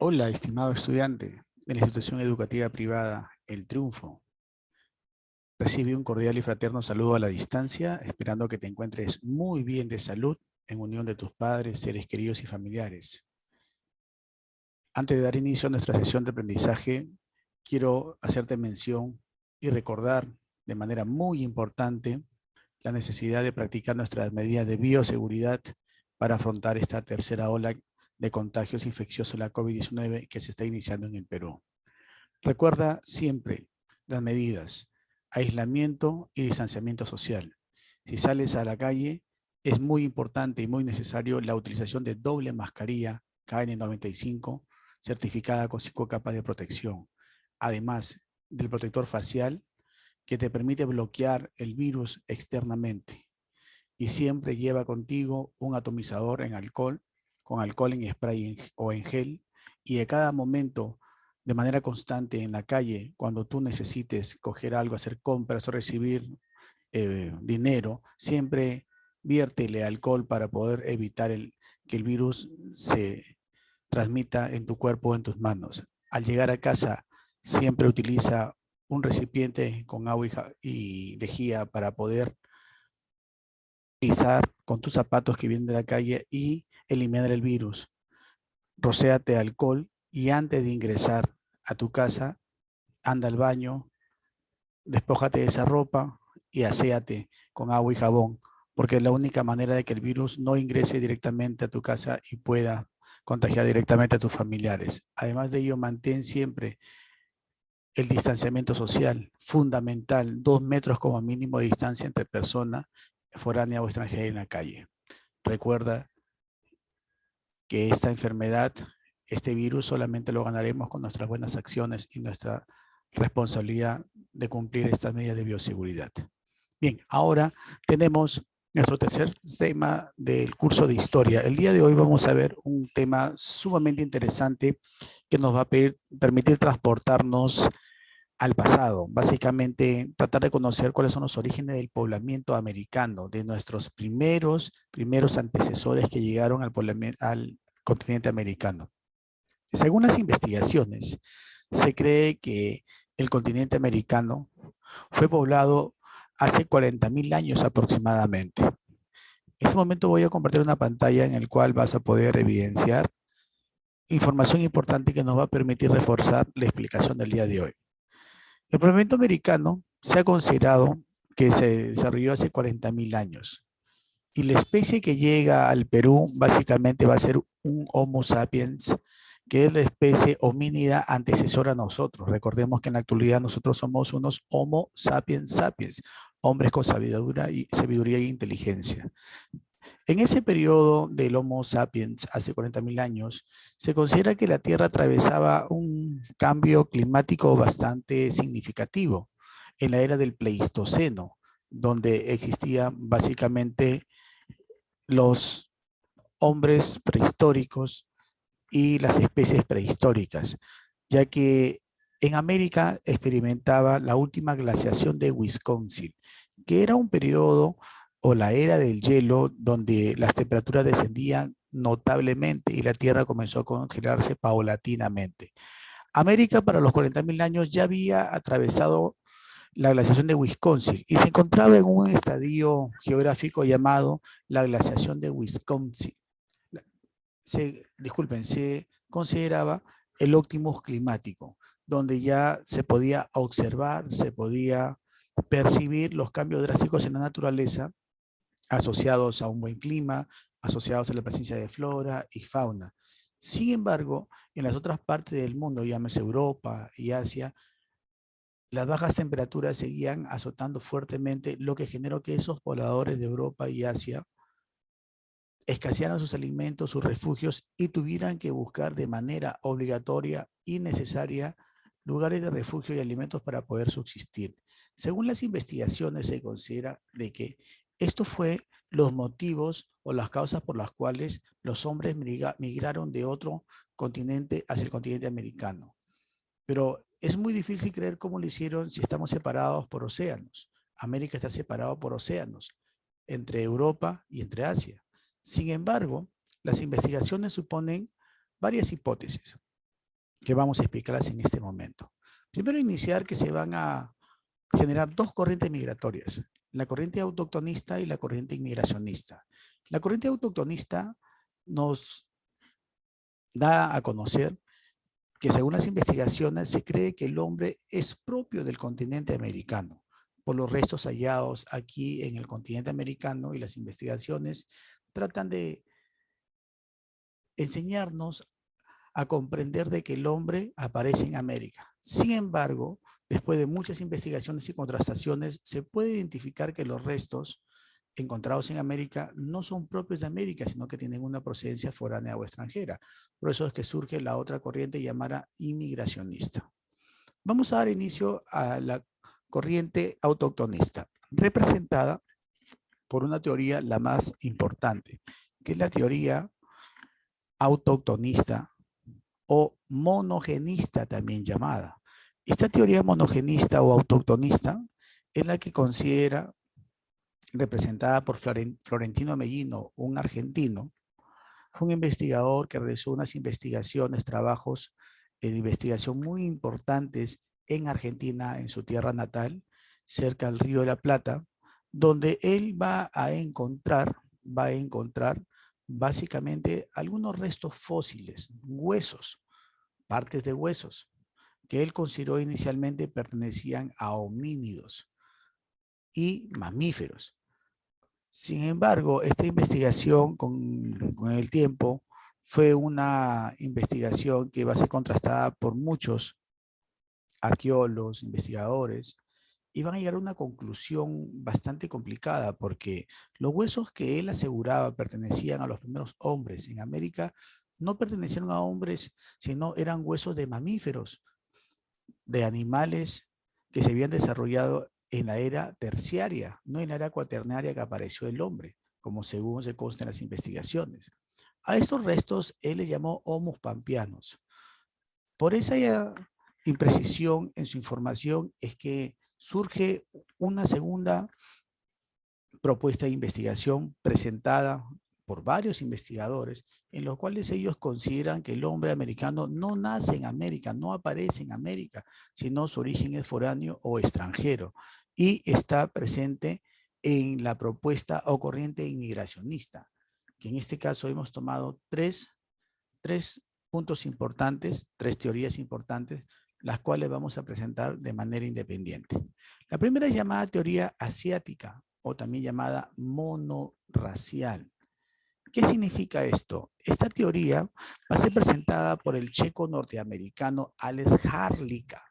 Hola, estimado estudiante de la institución educativa privada El Triunfo. Recibe un cordial y fraterno saludo a la distancia, esperando que te encuentres muy bien de salud en unión de tus padres, seres queridos y familiares. Antes de dar inicio a nuestra sesión de aprendizaje, quiero hacerte mención y recordar de manera muy importante la necesidad de practicar nuestras medidas de bioseguridad para afrontar esta tercera ola de contagios infecciosos de la COVID-19 que se está iniciando en el Perú. Recuerda siempre las medidas: aislamiento y distanciamiento social. Si sales a la calle, es muy importante y muy necesario la utilización de doble mascarilla KN95, certificada con 5 capas de protección, además del protector facial que te permite bloquear el virus externamente. Y siempre lleva contigo un atomizador en alcohol, con alcohol en spray o en gel, y a cada momento, de manera constante en la calle, cuando tú necesites coger algo, hacer compras o recibir dinero, siempre viértele alcohol para poder evitar que el virus se transmita en tu cuerpo o en tus manos. Al llegar a casa, siempre utiliza un recipiente con agua y lejía para poder pisar con tus zapatos que vienen de la calle y eliminar el virus. Rocéate alcohol y antes de ingresar a tu casa, anda al baño, despójate de esa ropa y aséate con agua y jabón, porque es la única manera de que el virus no ingrese directamente a tu casa y pueda contagiar directamente a tus familiares. Además de ello, mantén siempre el distanciamiento social, fundamental, 2 metros como mínimo de distancia entre persona foránea o extranjera en la calle. Recuerda que esta enfermedad, este virus, solamente lo ganaremos con nuestras buenas acciones y nuestra responsabilidad de cumplir estas medidas de bioseguridad. Bien, ahora tenemos nuestro tercer tema del curso de historia. El día de hoy vamos a ver un tema sumamente interesante que nos va a permitir transportarnos al pasado. Básicamente, tratar de conocer cuáles son los orígenes del poblamiento americano, de nuestros primeros antecesores que llegaron al continente americano. Según las investigaciones, se cree que el continente americano fue poblado hace 40.000 años aproximadamente. En este momento voy a compartir una pantalla en la cual vas a poder evidenciar información importante que nos va a permitir reforzar la explicación del día de hoy. El poblamiento americano se ha considerado que se desarrolló hace 40.000 años. Y la especie que llega al Perú básicamente va a ser un Homo sapiens, que es la especie homínida antecesora a nosotros. Recordemos que en la actualidad nosotros somos unos Homo sapiens sapiens, hombres con sabiduría e inteligencia. En ese periodo del Homo sapiens, hace 40.000 años, se considera que la Tierra atravesaba un cambio climático bastante significativo en la era del Pleistoceno, donde existían básicamente los hombres prehistóricos y las especies prehistóricas, ya que en América experimentaba la última glaciación de Wisconsin, que era un periodo o la era del hielo donde las temperaturas descendían notablemente y la Tierra comenzó a congelarse paulatinamente. América para los 40.000 años ya había atravesado la glaciación de Wisconsin y se encontraba en un estadio geográfico llamado la glaciación de Wisconsin. Se consideraba el óptimo climático, donde ya se podía observar, se podía percibir los cambios drásticos en la naturaleza asociados a un buen clima, asociados a la presencia de flora y fauna. Sin embargo, en las otras partes del mundo, llámese Europa y Asia, las bajas temperaturas seguían azotando fuertemente, lo que generó que esos pobladores de Europa y Asia escasearan sus alimentos, sus refugios y tuvieran que buscar de manera obligatoria y necesaria lugares de refugio y alimentos para poder subsistir. Según las investigaciones, se considera de que esto fue los motivos o las causas por las cuales los hombres migraron de otro continente hacia el continente americano. Pero es muy difícil creer cómo lo hicieron si estamos separados por océanos. América está separado por océanos, entre Europa y entre Asia. Sin embargo, las investigaciones suponen varias hipótesis. que vamos a explicarlas en este momento. Primero iniciar que se van a generar dos corrientes migratorias, la corriente autoctonista y la corriente inmigracionista. La corriente autoctonista nos da a conocer que según las investigaciones se cree que el hombre es propio del continente americano por los restos hallados aquí en el continente americano, y las investigaciones tratan de enseñarnos a comprender de que el hombre aparece en América. Sin embargo, después de muchas investigaciones y contrastaciones, se puede identificar que los restos encontrados en América no son propios de América, sino que tienen una procedencia foránea o extranjera. Por eso es que surge la otra corriente llamada inmigracionista. Vamos a dar inicio a la corriente autoctonista, representada por una teoría la más importante, que es la teoría autoctonista o monogenista también llamada. Esta teoría monogenista o autoctonista es la que considera, representada por Florentino Mellino, un argentino, fue un investigador que realizó unas investigaciones, trabajos de investigación muy importantes en Argentina, en su tierra natal, cerca del Río de la Plata, donde él va a encontrar básicamente algunos restos fósiles, huesos, partes de huesos, que él consideró inicialmente pertenecían a homínidos y mamíferos. Sin embargo, esta investigación con el tiempo fue una investigación que va a ser contrastada por muchos arqueólogos, investigadores, y van a llegar a una conclusión bastante complicada, porque los huesos que él aseguraba pertenecían a los primeros hombres en América no pertenecieron a hombres, sino eran huesos de mamíferos, de animales que se habían desarrollado en la era terciaria, no en la era cuaternaria que apareció el hombre, como según se consta en las investigaciones. A estos restos él les llamó Homo pampeanos. Por esa imprecisión en su información es que surge una segunda propuesta de investigación presentada por varios investigadores, en los cuales ellos consideran que el hombre americano no nace en América, no aparece en América, sino su origen es foráneo o extranjero, y está presente en la propuesta o corriente inmigracionista, que en este caso hemos tomado tres puntos importantes, tres teorías importantes, las cuales vamos a presentar de manera independiente. La primera es llamada teoría asiática, o también llamada monorracial. ¿Qué significa esto? Esta teoría va a ser presentada por el checo norteamericano Alex Harlika,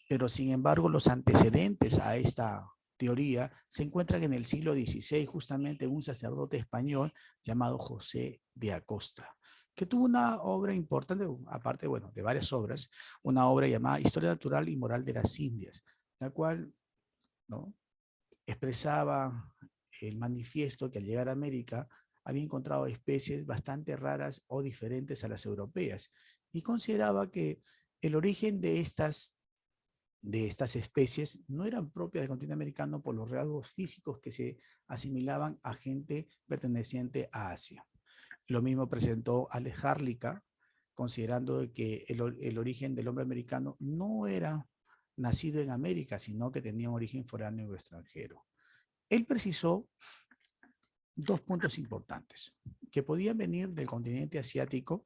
pero sin embargo los antecedentes a esta teoría se encuentran en el siglo XVI, justamente un sacerdote español llamado José de Acosta, que tuvo una obra importante, aparte, bueno, de varias obras, una obra llamada Historia Natural y Moral de las Indias, la cual, ¿no?, expresaba el manifiesto que al llegar a América había encontrado especies bastante raras o diferentes a las europeas, y consideraba que el origen de estas especies no eran propias del continente americano por los rasgos físicos que se asimilaban a gente perteneciente a Asia. Lo mismo presentó Alex Harlika, considerando que el origen del hombre americano no era nacido en América, sino que tenía un origen foráneo o extranjero. Él precisó dos puntos importantes, que podían venir del continente asiático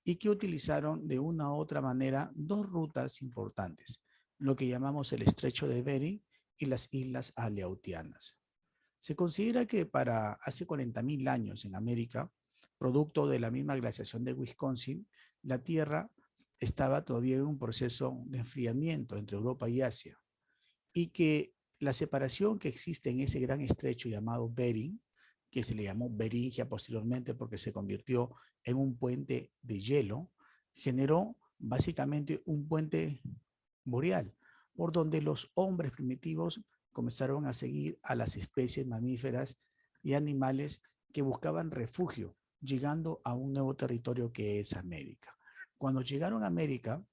y que utilizaron de una u otra manera dos rutas importantes, lo que llamamos el estrecho de Bering y las islas Aleutianas. Se considera que para hace 40.000 años en América, producto de la misma glaciación de Wisconsin, la Tierra estaba todavía en un proceso de enfriamiento entre Europa y Asia, y que la separación que existe en ese gran estrecho llamado Bering, que se le llamó Beringia posteriormente porque se convirtió en un puente de hielo, generó básicamente un puente boreal, por donde los hombres primitivos comenzaron a seguir a las especies mamíferas y animales que buscaban refugio, llegando a un nuevo territorio que es América. Cuando llegaron a América,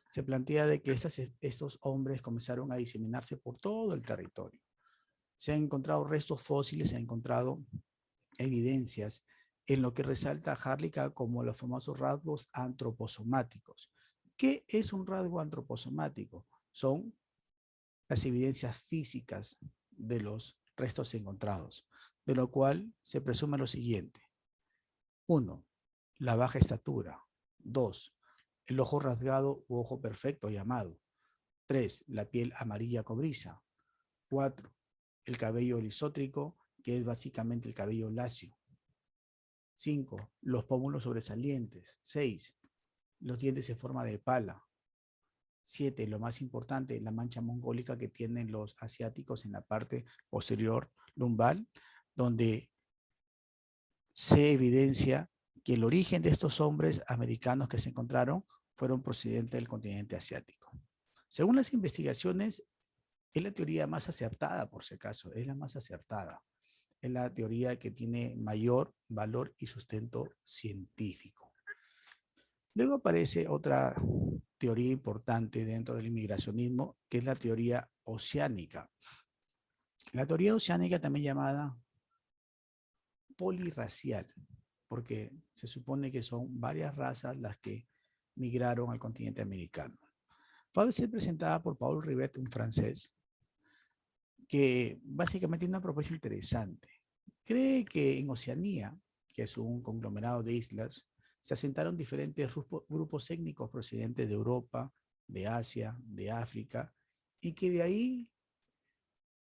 se plantea de que estos hombres comenzaron a diseminarse por todo el territorio. Se han encontrado restos fósiles, se han encontrado evidencias en lo que resalta a Harlika como los famosos rasgos antroposomáticos, ¿Qué es un rasgo antroposomático? Son las evidencias físicas de los restos encontrados, de lo cual se presume lo siguiente. 1. La baja estatura. 2. El ojo rasgado u ojo perfecto llamado. 3. La piel amarilla cobriza. 4. El cabello lisótrico, que es básicamente el cabello lacio. 5. Los pómulos sobresalientes. 6. Los dientes en forma de pala. 7. Lo más importante, la mancha mongólica que tienen los asiáticos en la parte posterior lumbar, donde se evidencia que el origen de estos hombres americanos que se encontraron fueron procedentes del continente asiático. Según las investigaciones, es la teoría más acertada, por si acaso, es la más acertada. Es la teoría que tiene mayor valor y sustento científico. Luego aparece otra teoría importante dentro del inmigracionismo, que es la teoría oceánica. La teoría oceánica, también llamada polirracial, porque se supone que son varias razas las que migraron al continente americano. Fue a ser presentada por Paul Rivet, un francés, que básicamente tiene una propuesta interesante. Cree que en Oceanía, que es un conglomerado de islas, se asentaron diferentes grupos étnicos procedentes de Europa, de Asia, de África, y que de ahí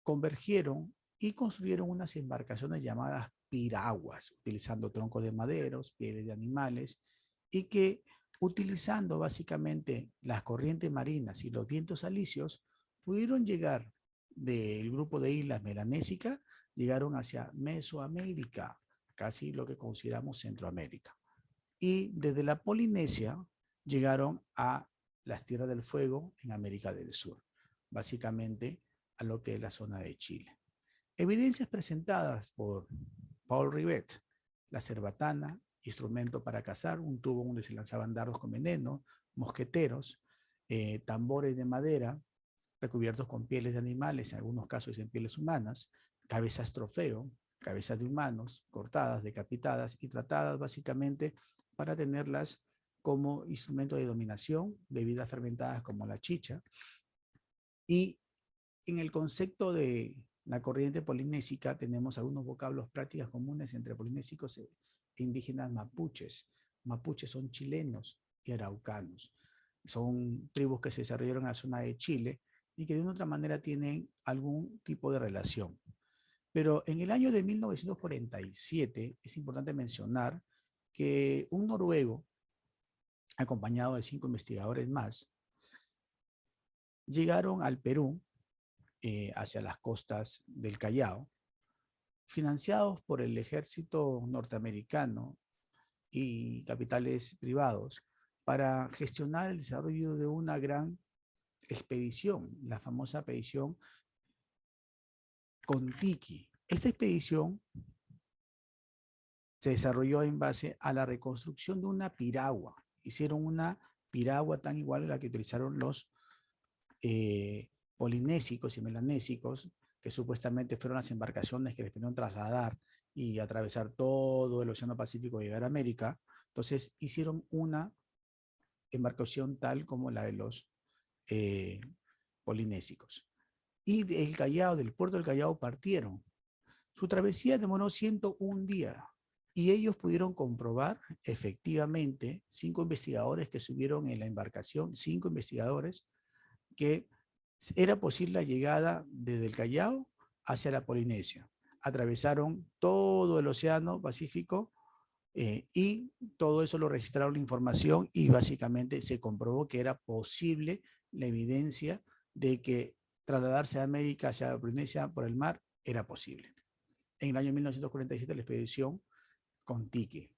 convergieron y construyeron unas embarcaciones llamadas piraguas, utilizando troncos de maderos, pieles de animales, y que utilizando básicamente las corrientes marinas y los vientos alisios, pudieron llegar del grupo de islas melanésicas, llegaron hacia Mesoamérica, casi lo que consideramos Centroamérica. Y desde la Polinesia llegaron a las Tierras del Fuego en América del Sur, básicamente a lo que es la zona de Chile. Evidencias presentadas por Paul Rivet: la cerbatana, instrumento para cazar, un tubo donde se lanzaban dardos con veneno, mosqueteros, tambores de madera recubiertos con pieles de animales, en algunos casos en pieles humanas, cabezas trofeo, cabezas de humanos cortadas, decapitadas y tratadas básicamente para tenerlas como instrumento de dominación, bebidas fermentadas como la chicha. Y en el concepto de la corriente polinésica tenemos algunos vocablos, prácticas comunes entre polinésicos e indígenas mapuches. Mapuches son chilenos y araucanos. Son tribus que se desarrollaron en la zona de Chile y que de una u otra manera tienen algún tipo de relación. Pero en el año de 1947 es importante mencionar que un noruego, acompañado de 5 investigadores más, llegaron al Perú, hacia las costas del Callao, financiados por el ejército norteamericano y capitales privados, para gestionar el desarrollo de una gran expedición, la famosa expedición Kon-Tiki. Esta expedición se desarrolló en base a la reconstrucción de una piragua. Hicieron una piragua tan igual a la que utilizaron los polinésicos y melanésicos, que supuestamente fueron las embarcaciones que les pudieron trasladar y atravesar todo el Océano Pacífico y llegar a América. Entonces hicieron una embarcación tal como la de los polinésicos. Y del Callao, del puerto del Callao, partieron. Su travesía demoró 101 días y ellos pudieron comprobar efectivamente, 5 investigadores que subieron en la embarcación, 5 investigadores, que era posible la llegada desde el Callao hacia la Polinesia. Atravesaron todo el Océano Pacífico y todo eso lo registraron la información y básicamente se comprobó que era posible la evidencia de que trasladarse a América hacia la Polinesia por el mar era posible. En el año 1947 la expedición Kon-Tiki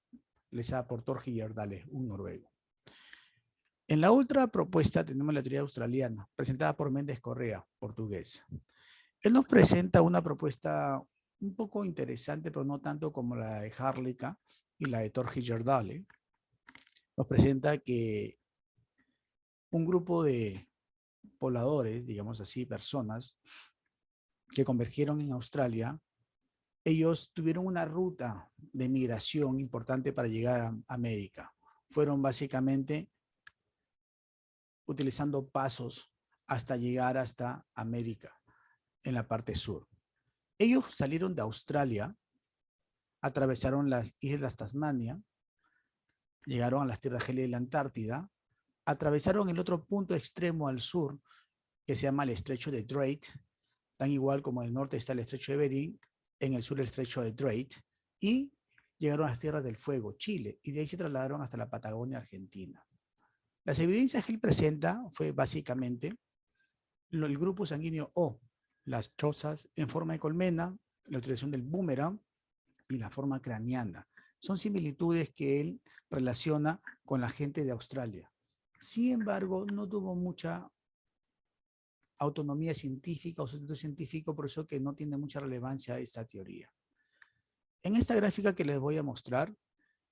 les aportó Gyldales, un noruego. En la otra propuesta tenemos la teoría australiana, presentada por Méndez Correa, portugués. Él nos presenta una propuesta un poco interesante, pero no tanto como la de Harlicka y la de Thor Heyerdahl. Nos presenta que un grupo de pobladores, digamos así, personas que convergieron en Australia, ellos tuvieron una ruta de migración importante para llegar a América. Fueron básicamente utilizando pasos hasta llegar hasta América, en la parte sur. Ellos salieron de Australia, atravesaron las islas Tasmania, llegaron a las tierras gélidas de la Antártida, atravesaron el otro punto extremo al sur, que se llama el estrecho de Drake, tan igual como en el norte está el estrecho de Bering, en el sur el estrecho de Drake, y llegaron a las Tierras del Fuego, Chile, y de ahí se trasladaron hasta la Patagonia, Argentina. Las evidencias que él presenta fue básicamente el grupo sanguíneo O, las chozas en forma de colmena, la utilización del boomerang y la forma craneana. Son similitudes que él relaciona con la gente de Australia. Sin embargo, no tuvo mucha autonomía científica o sustento científico, por eso que no tiene mucha relevancia esta teoría. En esta gráfica que les voy a mostrar,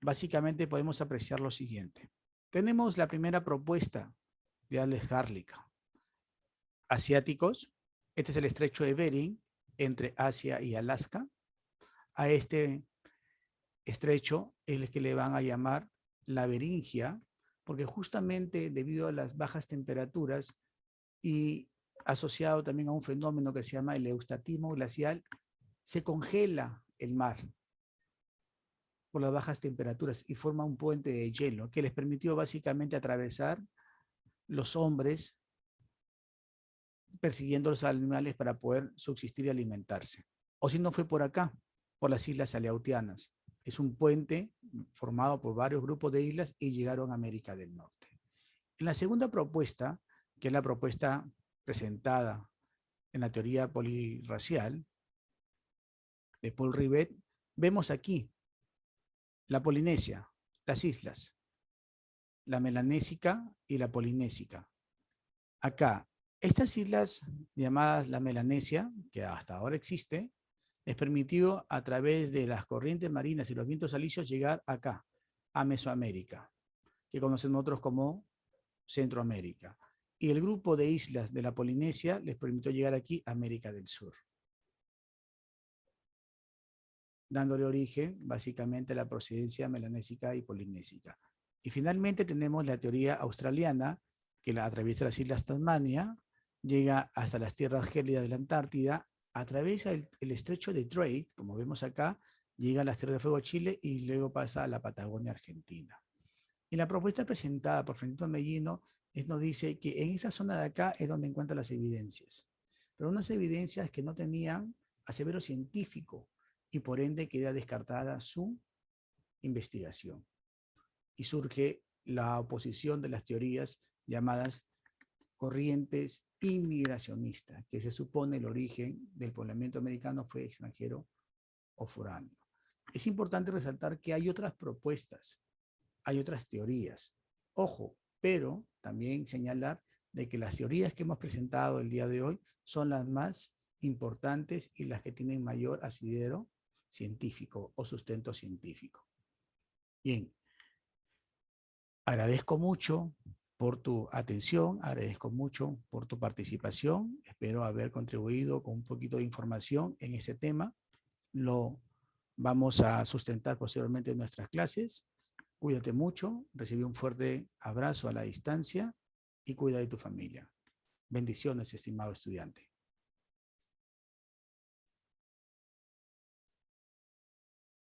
básicamente podemos apreciar lo siguiente. Tenemos la primera propuesta de Alex Garlica. Asiáticos, este es el estrecho de Bering, entre Asia y Alaska. A este estrecho es el que le van a llamar la Beringia, porque justamente debido a las bajas temperaturas y asociado también a un fenómeno que se llama el eustatismo glacial, se congela el mar por las bajas temperaturas y forma un puente de hielo que les permitió básicamente atravesar los hombres persiguiendo los animales para poder subsistir y alimentarse. O si no fue por acá, por las islas Aleutianas. Es un puente formado por varios grupos de islas y llegaron a América del Norte. En la segunda propuesta, que es la propuesta presentada en la teoría polirracial de Paul Rivet, vemos aquí la Polinesia, las islas, la melanésica y la polinésica. Acá, estas islas llamadas la Melanesia, que hasta ahora existe, les permitió a través de las corrientes marinas y los vientos alisios llegar acá, a Mesoamérica, que conocemos nosotros como Centroamérica. Y el grupo de islas de la Polinesia les permitió llegar aquí a América del Sur, dándole origen básicamente a la procedencia melanésica y polinésica. Y finalmente tenemos la teoría australiana, que la atraviesa las islas Tasmania, llega hasta las tierras gélidas de la Antártida, atraviesa el estrecho de Drake, como vemos acá, llega a las Tierras de Fuego Chile y luego pasa a la Patagonia Argentina. Y la propuesta presentada por Fernando Mellino nos dice que en esa zona de acá es donde encuentra las evidencias, pero unas evidencias que no tenían asevero científico y por ende queda descartada su investigación. Y surge la oposición de las teorías llamadas corrientes inmigracionistas, que se supone el origen del poblamiento americano fue extranjero o foráneo. Es importante resaltar que hay otras propuestas, hay otras teorías. Ojo, pero también señalar de que las teorías que hemos presentado el día de hoy son las más importantes y las que tienen mayor asidero científico o sustento científico. Bien, agradezco mucho por tu atención, agradezco mucho por tu participación. Espero haber contribuido con un poquito de información en este tema. Lo vamos a sustentar posteriormente en nuestras clases. Cuídate mucho, recibe un fuerte abrazo a la distancia y cuida de tu familia. Bendiciones, estimado estudiante.